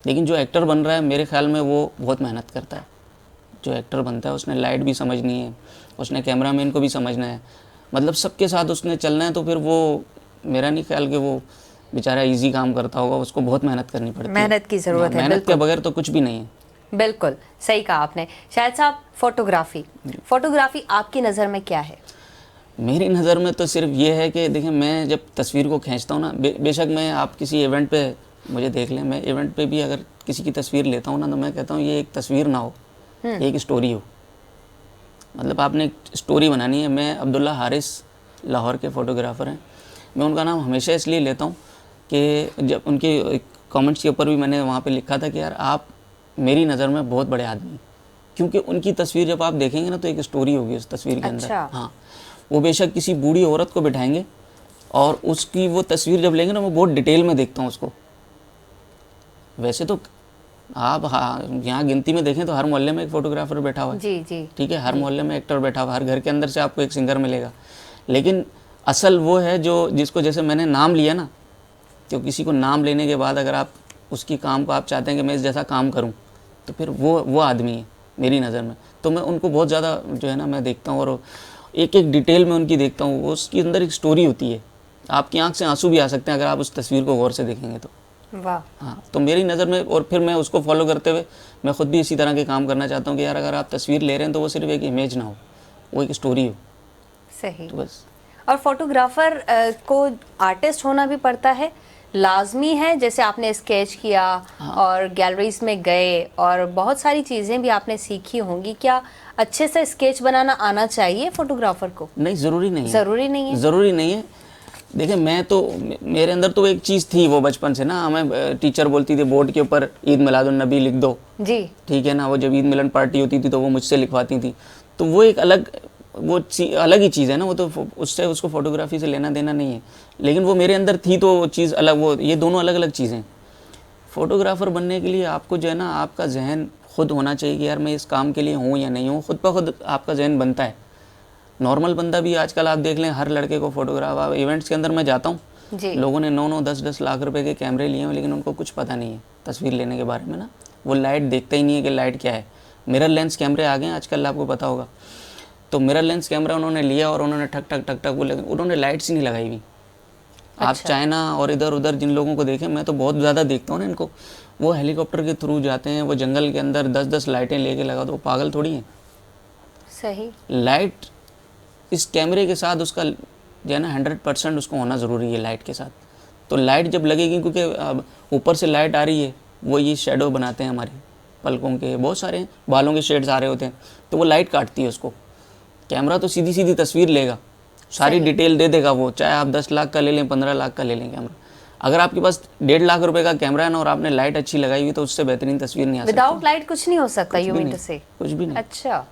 लेकिन जो एक्टर बन रहा है मेरे ख्याल में वो बहुत मेहनत करता है। जो एक्टर बनता है उसने लाइट भी समझनी है, उसने कैमरामैन को भी समझना है, मतलब सबके साथ उसने चलना है। तो फिर वो मेरा नहीं ख्याल कि वो बेचारा इजी काम करता होगा, उसको बहुत मेहनत करनी पड़ती है। मेहनत की ज़रूरत है, मेहनत के बगैर तो कुछ भी नहीं है। बिल्कुल सही कहा आपने। शायद साहब, फोटोग्राफी आपकी नज़र में क्या है? मेरी नज़र में तो सिर्फ ये है कि देखिए, मैं जब तस्वीर को खींचता हूँ ना, बेशक मैं आप किसी इवेंट पे मुझे देख लें, मैं इवेंट पे भी अगर किसी की तस्वीर लेता हूँ ना, तो मैं कहता हूँ ये एक तस्वीर ना हो, ये एक स्टोरी हो। मतलब आपने एक स्टोरी बनानी है। मैं अब्दुल्ला हारिस लाहौर के फ़ोटोग्राफ़र हैं। मैं उनका नाम हमेशा इसलिए लेता हूँ कि जब उनके कमेंट्स के ऊपर भी मैंने वहाँ पे लिखा था कि यार आप मेरी नज़र में बहुत बड़े आदमी हैं, क्योंकि उनकी तस्वीर जब आप देखेंगे ना तो एक स्टोरी होगी उस तस्वीर के अंदर। अच्छा। हाँ, वो बेशक किसी बूढ़ी औरत को बिठाएंगे और उसकी वो तस्वीर जब लेंगे ना, मैं बहुत डिटेल में देखता हूँ उसको। वैसे तो आप यहाँ गिनती में देखें तो हर मोहल्ले में एक फ़ोटोग्राफ़र बैठा हुआ है। जी जी, ठीक है, हर मोहल्ले में एक्टर बैठा हुआ है, हर घर के अंदर से आपको एक सिंगर मिलेगा। लेकिन असल वो है जो जिसको जैसे मैंने नाम लिया ना, तो किसी को नाम लेने के बाद अगर आप उसकी काम को आप चाहते हैं कि मैं इस जैसा काम करूं, तो फिर वो आदमी है मेरी नज़र में। तो मैं उनको बहुत ज़्यादा जो है ना मैं देखता हूँ, और एक एक डिटेल में उनकी देखता हूँ। वो उसके अंदर एक स्टोरी होती है, आपकी आंख से आंसू भी आ सकते हैं अगर आप उस तस्वीर को गौर से देखेंगे तो। वाह। हाँ, तो मेरी नज़र में, और फिर मैं उसको फॉलो करते हुए मैं ख़ुद भी इसी तरह के काम करना चाहता हूँ कि यार अगर आप तस्वीर ले रहे हैं तो वो सिर्फ एक इमेज ना हो, वो एक स्टोरी हो। सही। तो बस। और फोटोग्राफर को आर्टिस्ट होना भी पड़ता है, लाजमी है। जैसे आपने स्केच किया और गैलरीज में गए और बहुत सारी चीज़ें भी आपने सीखी होंगी, क्या अच्छे से स्केच बनाना आना चाहिए फोटोग्राफर को? नहीं, ज़रूरी नहीं है। ज़रूरी नहीं है? ज़रूरी नहीं है। देखिए, मैं तो मेरे अंदर तो एक चीज़ थी वो बचपन से ना, हमें टीचर बोलती थी बोर्ड के ऊपर ईद मिलादुन्नबी लिख दो। जी। ठीक है ना, वो जब ईद मिलन पार्टी होती थी तो वो मुझसे लिखवाती थी। तो वो एक अलग अलग ही चीज़ है ना, वो तो उससे उसको फोटोग्राफी से लेना देना नहीं है। लेकिन वो मेरे अंदर थी तो वो चीज़ अलग, वो ये दोनों अलग अलग चीज़ें। फ़ोटोग्राफ़र बनने के लिए आपको जो है ना, आपका जहन खुद होना चाहिए कि यार मैं इस काम के लिए हूँ या नहीं हूँ। खुद ब खुद आपका जहन बनता है। नॉर्मल बंदा भी आजकल आप देख लें, हर लड़के को फोटोग्राफ, इवेंट्स के अंदर मैं जाता हूँ, लोगों ने 9-9 10-10 लाख रुपए के कैमरे लिए हैं, लेकिन उनको कुछ पता नहीं है तस्वीर लेने के बारे में ना। वो लाइट देखते ही नहीं है कि लाइट क्या है। मिरर लेंस कैमरे आ गए हैं आजकल, आपको पता होगा। तो मिरर लेंस कैमरा उन्होंने लिया और उन्होंने ठक ठक ठक ठक वो लगे, उन्होंने लाइट्स ही नहीं लगाई हुई। आप चाइना और इधर उधर जिन लोगों को देखें, मैं तो बहुत ज़्यादा देखता हूँ ना इनको, वो हेलीकॉप्टर के थ्रू जाते हैं, वो जंगल के अंदर 10-10 लाइटें लेके लगा, तो वो पागल थोड़ी हैं। सही। लाइट इस कैमरे के साथ उसका जो है ना 100% उसको होना ज़रूरी है लाइट के साथ। तो लाइट जब लगेगी, क्योंकि ऊपर से लाइट आ रही है, वो ये शेडो बनाते हैं हमारे पलकों के, बहुत सारे बालों के शेड्स आ रहे होते हैं, तो वो लाइट काटती है उसको। कैमरा तो सीधी सीधी तस्वीर लेगा, सारी डिटेल दे देगा वो, चाहे आप 10 लाख का ले लें, 15 लाख का ले लें कैमरा। अगर आपके पास 1.5 लाख रुपए का कैमरा है ना और आपने लाइट अच्छी लगाई हुई, तो उससे बेहतरीन तस्वीर नहीं आ सकती। विदाउट लाइट कुछ नहीं हो सकता, यू मीन टू से? कुछ भी नहीं। अच्छा।